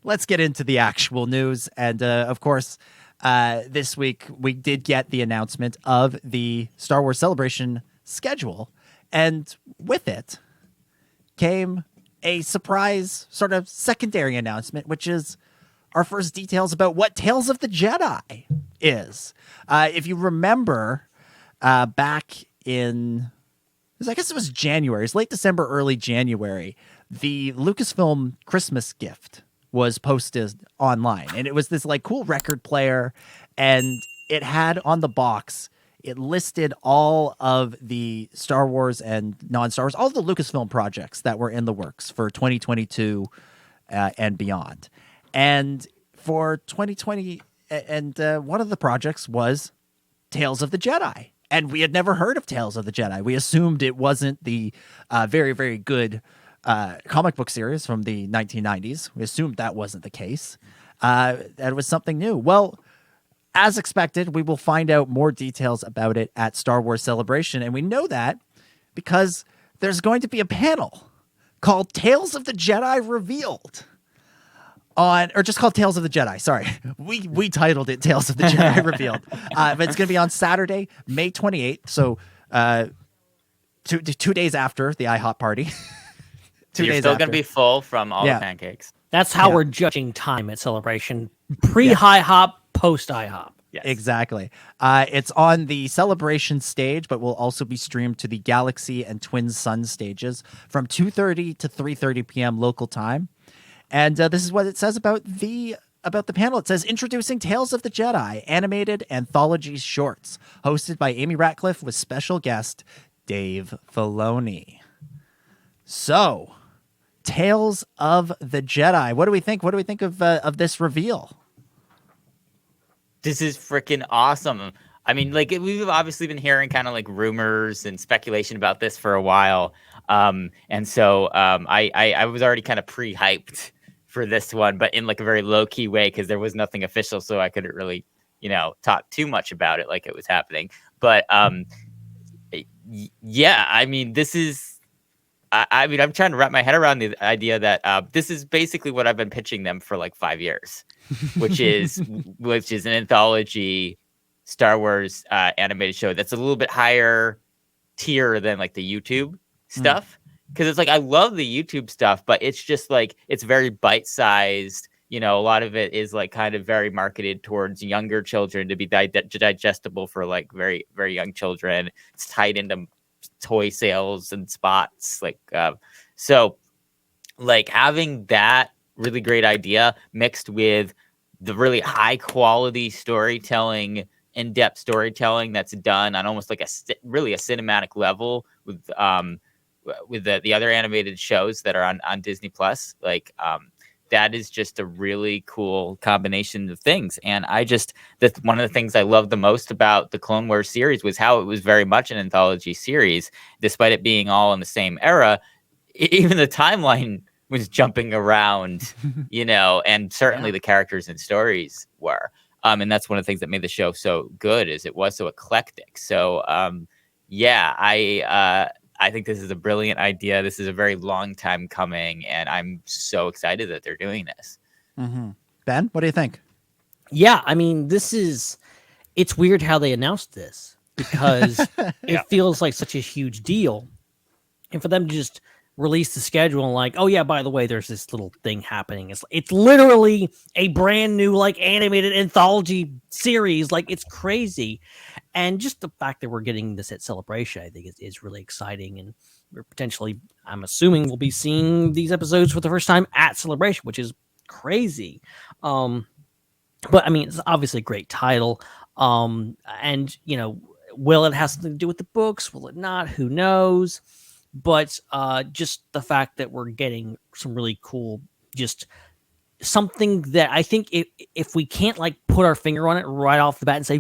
let's get into the actual news. And of course, this week we did get the announcement of the Star Wars Celebration schedule. And with it came a surprise sort of secondary announcement, which is our first details about what Tales of the Jedi is. If you remember, back in, I guess it was January, it's late December, early January, the Lucasfilm Christmas gift was posted online, and it was this like cool record player, and it had on the box, it listed all of the Star Wars and non-Star Wars, all of the Lucasfilm projects that were in the works for 2022 and beyond. And for 2020, and one of the projects was Tales of the Jedi. And we had never heard of Tales of the Jedi. We assumed it wasn't the very, very good comic book series from the 1990s. We assumed that wasn't the case. That it was something new. Well, as expected, we will find out more details about it at Star Wars Celebration. And we know that because there's going to be a panel called Tales of the Jedi Revealed. Or just called Tales of the Jedi. Sorry. We titled it Tales of the Jedi Revealed. But it's going to be on Saturday, May 28th. So 2 days after the IHOP party. You're still going to be full from all the pancakes. That's how we're judging time at Celebration. Pre-IHOP, post-IHOP. Yes. Exactly. It's on the Celebration stage, but will also be streamed to the Galaxy and Twin Sun stages from 2:30 to 3:30 p.m. local time. And this is what it says about the panel. It says, introducing Tales of the Jedi, animated anthology shorts, hosted by Amy Ratcliffe with special guest Dave Filoni. So, Tales of the Jedi. What do we think? What do we think of this reveal? This is freaking awesome. I mean, like, we've obviously been hearing kind of like rumors and speculation about this for a while. And so I was already kind of pre-hyped for this one, but in like a very low key way, because there was nothing official, so I couldn't really, talk too much about it like it was happening. But yeah, I mean, this is, I'm trying to wrap my head around the idea that this is basically what I've been pitching them for like 5 years, which is an anthology Star Wars animated show that's a little bit higher tier than like the YouTube stuff. Because it's like, I love the YouTube stuff, but it's just like, it's very bite-sized. A lot of it is like kind of very marketed towards younger children to be digestible for like very, very young children. It's tied into toy sales and spots. So like having that really great idea mixed with the really high quality storytelling, in-depth storytelling that's done on almost like really a cinematic level with the other animated shows that are on Disney Plus, that is just a really cool combination of things. And that's one of the things I love the most about the Clone Wars series was how it was very much an anthology series, despite it being all in the same era. Even the timeline was jumping around, and certainly the characters and stories were. And that's one of the things that made the show so good, is it was so eclectic. So, I think this is a brilliant idea. This is a very long time coming, and I'm so excited that they're doing this. Mm-hmm. Ben, what do you think? Yeah, I mean, it's weird how they announced this, because it feels like such a huge deal. And for them to just release the schedule and like, oh yeah, by the way, there's this little thing happening. It's literally a brand new like animated anthology series. Like, it's crazy. And just the fact that we're getting this at Celebration, I think is really exciting. And we're potentially, I'm assuming, we'll be seeing these episodes for the first time at Celebration, which is crazy. But I mean, it's obviously a great title. And will it have something to do with the books? Will it not? Who knows? But just the fact that we're getting some really cool, just something that I think if we can't like put our finger on it right off the bat and say,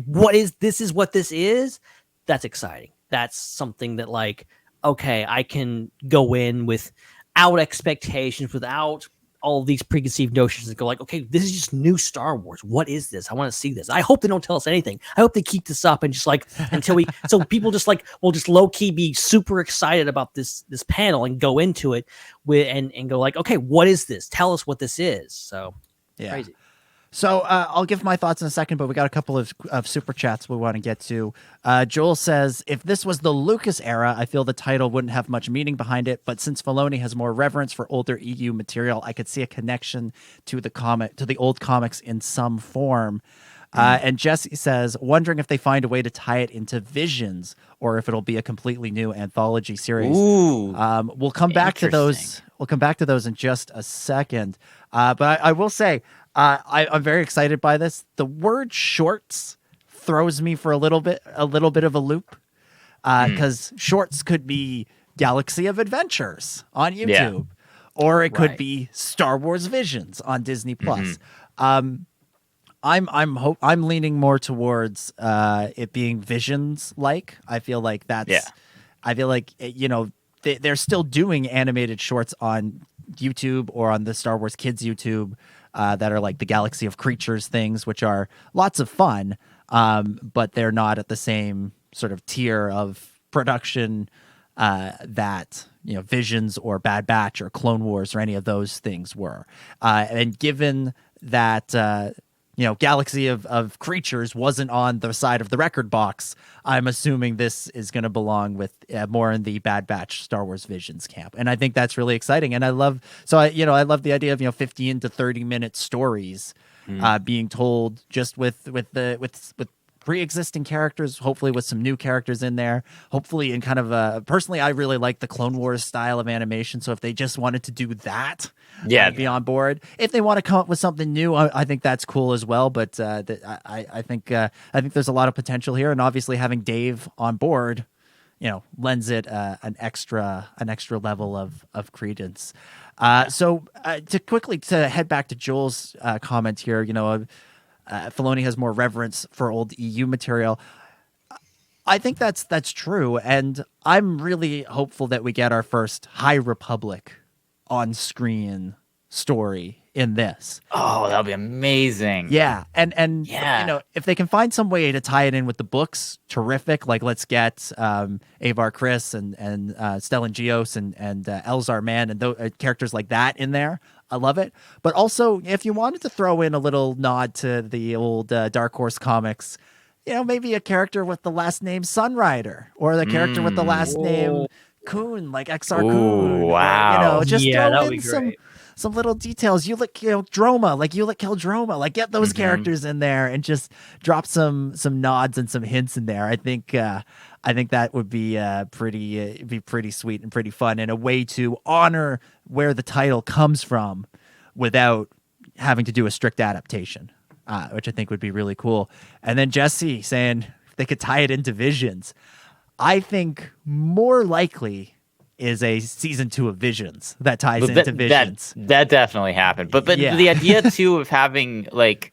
this is what this is, that's exciting. That's something that like, okay, I can go in without expectations, without all these preconceived notions, and go like, okay, this is just new Star Wars. What is this? I want to see this. I hope they don't tell us anything. I hope they keep this up and just like so people just like will just low key be super excited about this panel and go into it and go like, okay, what is this? Tell us what this is. So Yeah. Crazy. So I'll give my thoughts in a second, but we got a couple of super chats we want to get to. Joel says, if this was the Lucas era, I feel the title wouldn't have much meaning behind it. But since Filoni has more reverence for older EU material, I could see a connection to the old comics in some form. And Jesse says, wondering if they find a way to tie it into Visions or if it'll be a completely new anthology series. Ooh, We'll come back to those. interesting. We'll come back to those in just a second. But I will say, I'm very excited by this. The word shorts throws me for a little bit of a loop because shorts could be Galaxy of Adventures on YouTube, or it could Right. be Star Wars Visions on Disney Plus. I'm leaning more towards it being Visions like. I feel like that's I feel like they're still doing animated shorts on YouTube or on the Star Wars Kids YouTube that are like the Galaxy of Creatures things, which are lots of fun, but they're not at the same sort of tier of production that Visions or Bad Batch or Clone Wars or any of those things were. And given that Galaxy of Creatures wasn't on the side of the record box, I'm assuming this is going to belong with more in the Bad Batch Star Wars Visions camp, and I think that's really exciting. And I love the idea of 15 to 30-minute stories being told just with pre-existing characters, hopefully with some new characters in there, hopefully in kind of personally I really like the Clone Wars style of animation, so if they just wanted to do that, I'd be on board. If they want to come up with something new, I think that's cool as well, but I think there's a lot of potential here, and obviously having Dave on board lends it an extra level of credence. So to head back to Joel's comment here, Filoni has more reverence for old EU material. I think that's true, and I'm really hopeful that we get our first High Republic on-screen story in this. Oh, that'll be amazing. Yeah, and Yeah. if they can find some way to tie it in with the books, terrific. Like let's get Avar Kriss and Stellan Gios and Elzar Mann and characters like that in there. I love it. But also, if you wanted to throw in a little nod to the old Dark Horse comics, maybe a character with the last name Sunrider, or the character with the last name Kuhn, like XR Kuhn. Wow. Or, just Yeah, throw that'd in be great. some little details. You look, Droma, like you look Keldroma, like get those characters in there and just drop some nods and some hints in there. I think that would be pretty sweet and pretty fun, and a way to honor where the title comes from without having to do a strict adaptation, which I think would be really cool. And then Jesse saying if they could tie it into Visions, I think more likely is a season 2 of Visions that ties into Visions. That definitely happened. But Yeah. the idea too of having like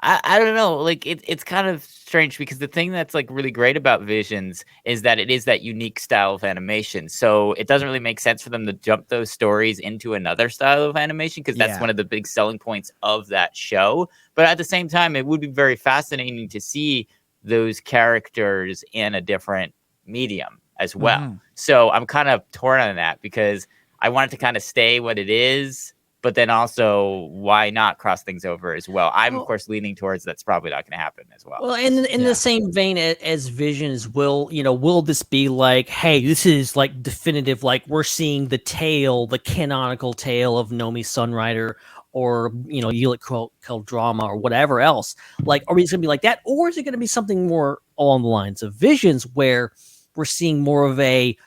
I don't know, like it's kind of strange because the thing that's like really great about Visions is that it is that unique style of animation. So it doesn't really make sense for them to jump those stories into another style of animation because that's one of the big selling points of that show. But at the same time, it would be very fascinating to see those characters in a different medium as well. So I'm kind of torn on that because I want it to kind of stay what it is, but then also why not cross things over as well? I'm of course leaning towards that's probably not going to happen as well. Well, in the same vein as Visions, will this be like, hey, this is like definitive, like we're seeing the canonical tale of Nomi Sunrider, or Ulic Keldroma or whatever else? Like, are we just gonna be like that, or is it gonna be something more along the lines of Visions, where we're seeing more of a,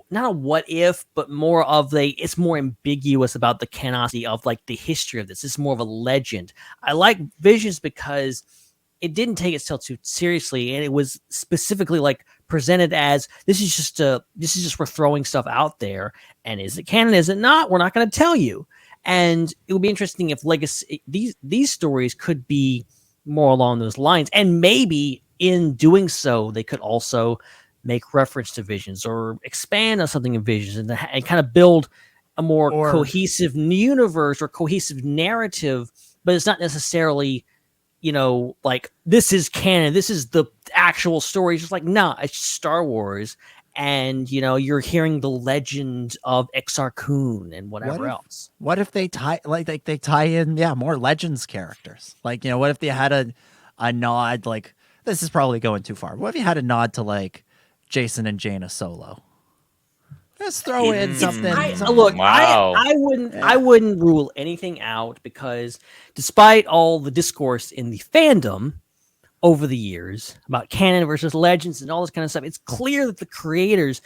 not a what if, but more of it's more ambiguous about the canonicity of like the history of this. It's more of a legend. I like Visions because it didn't take itself too seriously, and it was specifically like presented as this is just we're throwing stuff out there, and is it canon? Is it not? We're not going to tell you. And it would be interesting if these stories could be more along those lines, and maybe in doing so, they could also make reference to Visions or expand on something in Visions and kind of build a more cohesive universe or cohesive narrative. But it's not necessarily, like this is canon, this is the actual story. It's just like, nah, it's Star Wars, and you're hearing the legend of Exar Kun and whatever else. What if they tie they tie in more Legends characters? Like, what if they had a nod, like, this is probably going too far. What if you had a nod to like Jason and Jaina Solo? Let's throw in something. Look, wow. I wouldn't rule anything out, because despite all the discourse in the fandom over the years about canon versus Legends and all this kind of stuff, it's clear that the creators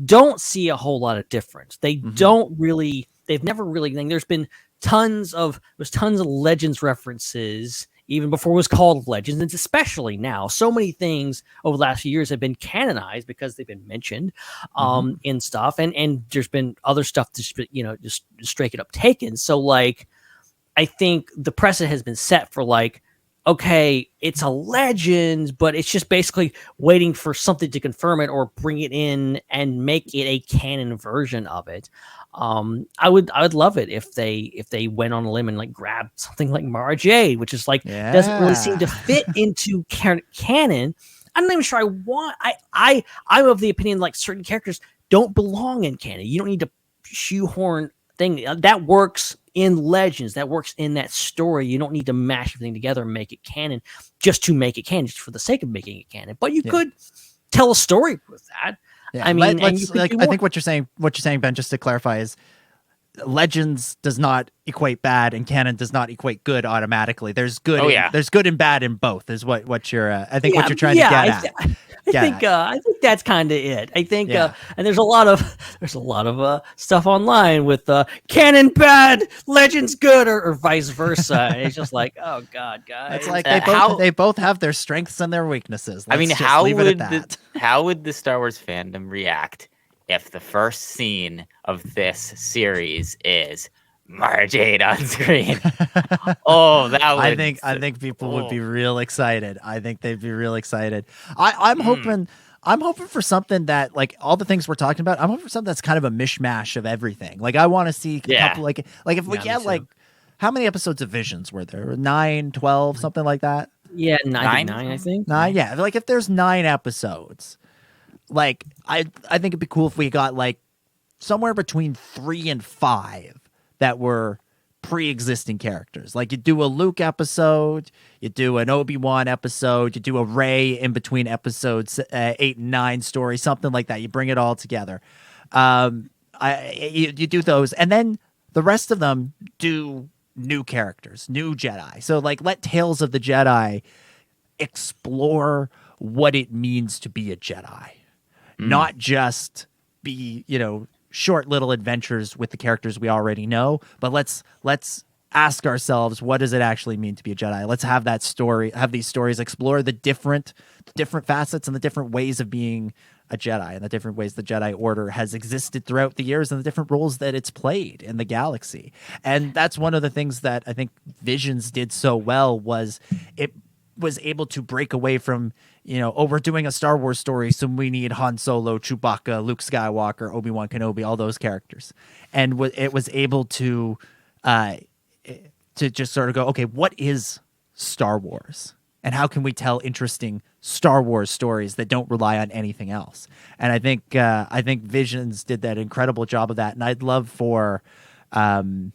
don't see a whole lot of difference. They don't really. They've never really. There's been tons of Legends references even before it was called Legends, and especially now. So many things over the last few years have been canonized because they've been mentioned in stuff, and there's been other stuff just straight it up taken. So like, I think the precedent has been set for like, okay, it's a Legend, but it's just basically waiting for something to confirm it or bring it in and make it a canon version of it. I would love it if they went on a limb and like grabbed something like Mara Jade, which is like doesn't really seem to fit into canon. I'm not even sure I want. I'm of the opinion like certain characters don't belong in canon. You don't need to shoehorn thing that works in Legends, that works in that story. You don't need to mash everything together and make it canon just to make it canon, just for the sake of making it canon. But you could tell a story with that. Yeah. I mean, I think what you're saying, Ben, just to clarify, is Legends does not equate bad and canon does not equate good automatically. There's good. There's good and bad in both. Is what you're. I think what you're trying to get at. I think that's kind of it. I think, and there's a lot of stuff online with canon bad, Legends good, or vice versa. It's just like, oh god, guys. It's like they both have their strengths and their weaknesses. How would the Star Wars fandom react if the first scene of this series is Mara Jade on screen? I think people would be real excited. I think they'd be real excited. I'm hoping for something that, like, all the things we're talking about, I'm hoping for something that's kind of a mishmash of everything. Like, I want to see a couple, like if we get like, how many episodes of Visions were there? 9, 12, something like that? Yeah, 9, I think. 9, yeah. Like, if there's 9 episodes, like, I think it'd be cool if we got like somewhere between 3 and 5 that were pre-existing characters. Like, you do a Luke episode, you do an Obi-Wan episode, you do a Rey in between episodes 8 and 9 story, something like that. You bring it all together. You do those, and then the rest of them do new characters, new Jedi. So like, let Tales of the Jedi explore what it means to be a Jedi, not just be, short little adventures with the characters we already know, but let's ask ourselves, what does it actually mean to be a Jedi? Let's have these stories explore the different facets and the different ways of being a Jedi, and the different ways the Jedi Order has existed throughout the years, and the different roles that it's played in the galaxy. And that's one of the things that I think Visions did so well, was it was able to break away from, we're doing a Star Wars story, so we need Han Solo, Chewbacca, Luke Skywalker, Obi-Wan Kenobi, all those characters. And it was able to just sort of go, okay, what is Star Wars? And how can we tell interesting Star Wars stories that don't rely on anything else? And I think Visions did that incredible job of that. And I'd love for Tales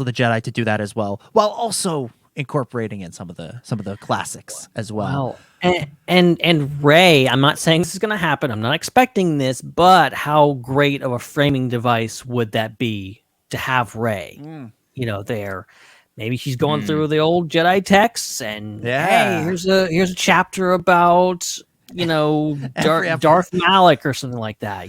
of the Jedi to do that as well, while also incorporating in some of the classics as well. And Rey, I'm not saying this is going to happen. I'm not expecting this, but how great of a framing device would that be to have Rey? There. Maybe she's going through the old Jedi texts, and hey, here's a chapter about Darth Malak or something like that.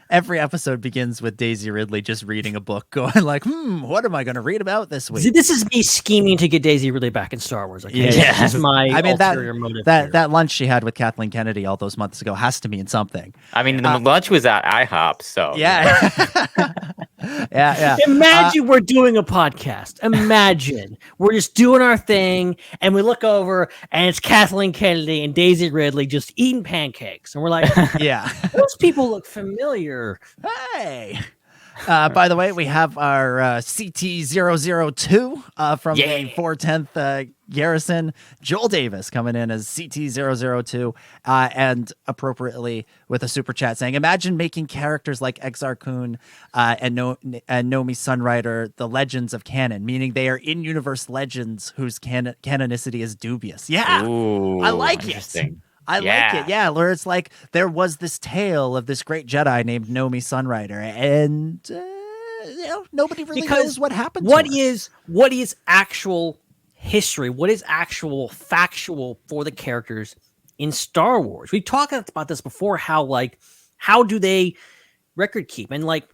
Every episode begins with Daisy Ridley just reading a book, going like, what am I going to read about this week? This is me scheming to get Daisy Ridley back in Star Wars. Okay? Yeah, this is my ulterior motive. That lunch she had with Kathleen Kennedy all those months ago has to mean something. I mean, the lunch was at IHOP, so yeah. Imagine we're doing a podcast. Imagine we're just doing our thing, and we look over, and it's Kathleen Kennedy and Daisy Ridley just eating pancakes, and we're like, yeah, those people look familiar. Hey. By the way, we have our CT002 from the 410th Garrison, Joel Davis coming in as CT002, and appropriately with a super chat saying, imagine making characters like Exar Kun and Nomi Sunrider the legends of canon, meaning they are in-universe legends whose canonicity is dubious. Yeah, Ooh, I like it. interesting. I like it. Yeah, where it's like there was this tale of this great Jedi named Nomi Sunrider, and nobody really knows what happened. What to her. is actual history? What is actual factual for the characters in Star Wars? We talked about this before. How do they record keep? And like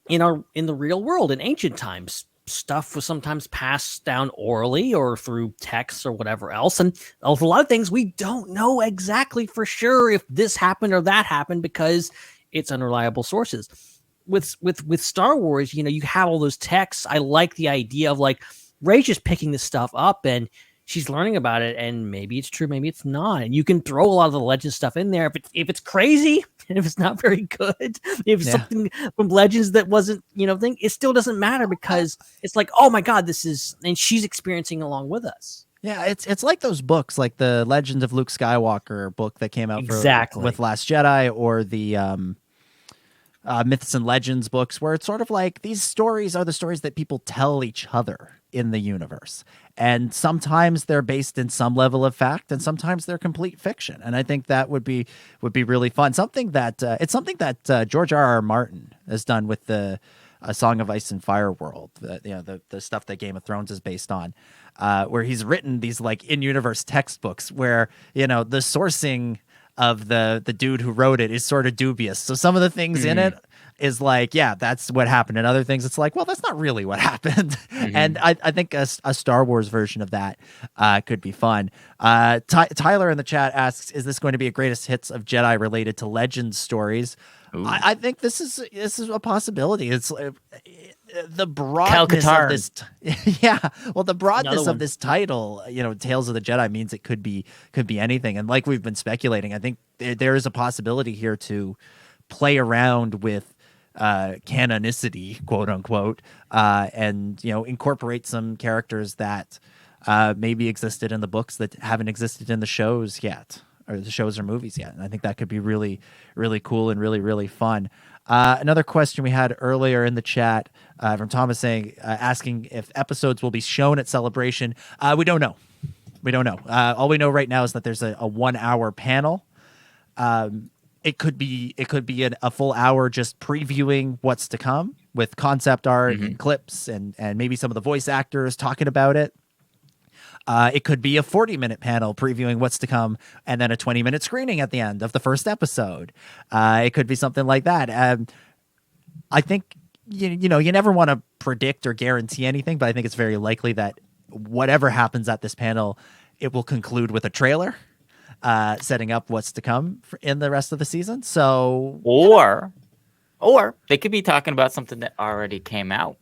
in the real world, in ancient times, stuff was sometimes passed down orally or through texts or whatever else. And a lot of things we don't know exactly for sure if this happened or that happened because it's unreliable sources. With Star Wars, you have all those texts. I like the idea of like Rey's just picking this stuff up and she's learning about it, and maybe it's true, maybe it's not. And you can throw a lot of the legend stuff in there if it's crazy and if it's not very good, if it's something from Legends that wasn't, thing, it still doesn't matter because it's like, oh my God, this is, and she's experiencing along with us. Yeah, it's like those books, like the Legend of Luke Skywalker book that came out with Last Jedi, or the Myths and Legends books, where it's sort of like these stories are the stories that people tell each other in the universe. And sometimes they're based in some level of fact, and sometimes they're complete fiction. And I think that would be really fun. Something that George R.R. Martin has done with the Song of Ice and Fire world, the stuff that Game of Thrones is based on, where he's written these like in-universe textbooks where, the sourcing of the dude who wrote it is sort of dubious. So some of the things in it is like, yeah, that's what happened. And other things, it's like, well, that's not really what happened. And I think a Star Wars version of that could be fun. Tyler in the chat asks, is this going to be a greatest hits of Jedi related to Legends stories? I think this is a possibility. It's the broadness of this. The broadness of this title, Tales of the Jedi, means it could be anything. And like we've been speculating, I think there is a possibility here to play around with canonicity, quote unquote, and incorporate some characters that maybe existed in the books that haven't existed in the shows yet, or the shows or movies yet. And I think that could be really, really cool and really, really fun. Another question we had earlier in the chat from Thomas asking if episodes will be shown at Celebration. We don't know. All we know right now is that there's a 1 hour panel. It could be a full hour just previewing what's to come with concept art and clips and maybe some of the voice actors talking about it. It could be a 40-minute panel previewing what's to come, and then a 20-minute screening at the end of the first episode. It could be something like that. I think you never want to predict or guarantee anything, but I think it's very likely that whatever happens at this panel, it will conclude with a trailer, setting up what's to come in the rest of the season. So, or they could be talking about something that already came out.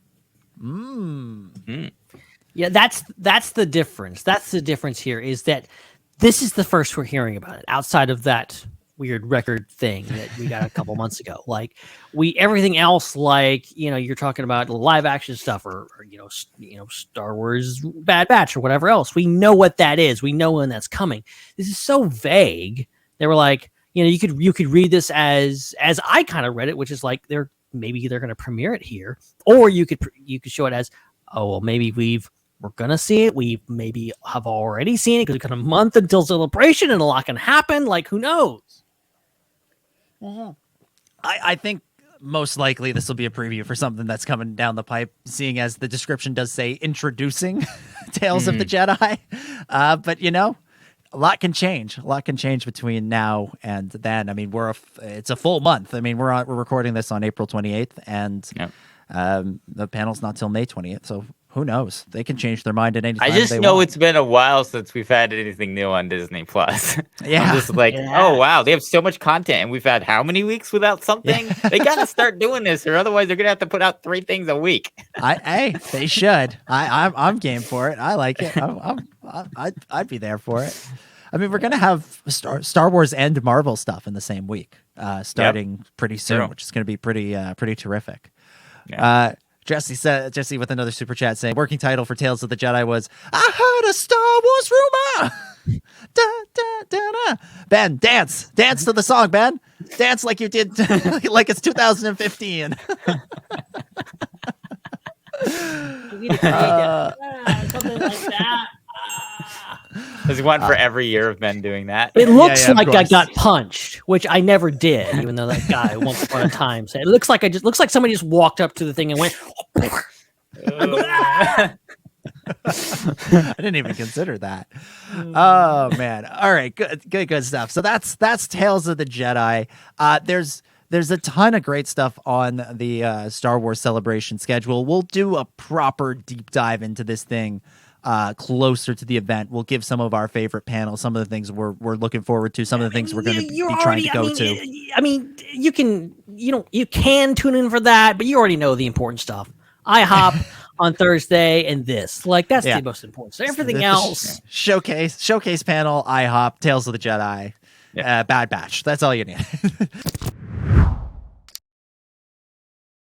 Yeah, that's the difference. That's the difference here, is that this is the first we're hearing about it outside of that weird record thing that we got a couple months ago. Like everything else, like, you're talking about live action stuff or Star Wars Bad Batch or whatever else. We know what that is. We know when that's coming. This is so vague. They were like, you could read this as I kind of read it, which is like they're going to premiere it here, or you could show it as, oh, well, maybe we're going to see it. We maybe have already seen it because we've got a month until Celebration and a lot can happen. Like, who knows? I think most likely this will be a preview for something that's coming down the pipe, seeing as the description does say introducing Tales of the Jedi. But, a lot can change. A lot can change between now and then. I mean, it's a full month. I mean, we're recording this on April 28th, and the panel's not till May 20th. So who knows? They can change their mind at any time. I just know it's been a while since we've had anything new on Disney Plus. Yeah. I'm just like, oh, wow, they have so much content, and we've had how many weeks without something? They got to start doing this, or otherwise they're going to have to put out 3 things a week. They should. I'm game for it. I like it. I'd be there for it. I mean, we're going to have Star Wars and Marvel stuff in the same week, starting pretty soon, which is going to be pretty terrific. Yeah. Jesse with another super chat saying working title for Tales of the Jedi was I heard a Star Wars rumor. Da, da, da, da. Ben, dance to the song, Ben. Dance like you did, like it's 2015. Something like that. There's one for every year of men doing that. It looks like I course. got punched, which I never did, even though that guy once upon a time said it looks like somebody just walked up to the thing and went. I didn't even consider that. Oh man. All right, good stuff. So that's Tales of the Jedi. There's a ton of great stuff on the Star Wars Celebration schedule. We'll do a proper deep dive into this thing closer to the event. We'll give some of our favorite panels, some of the things we're looking forward to, some of the things we're going to be trying to go to. I mean, you can tune in for that, but you already know the important stuff. IHOP on Thursday and this. Like that's the most important. So everything else. Showcase panel, IHOP, Tales of the Jedi, Bad Batch. That's all you need.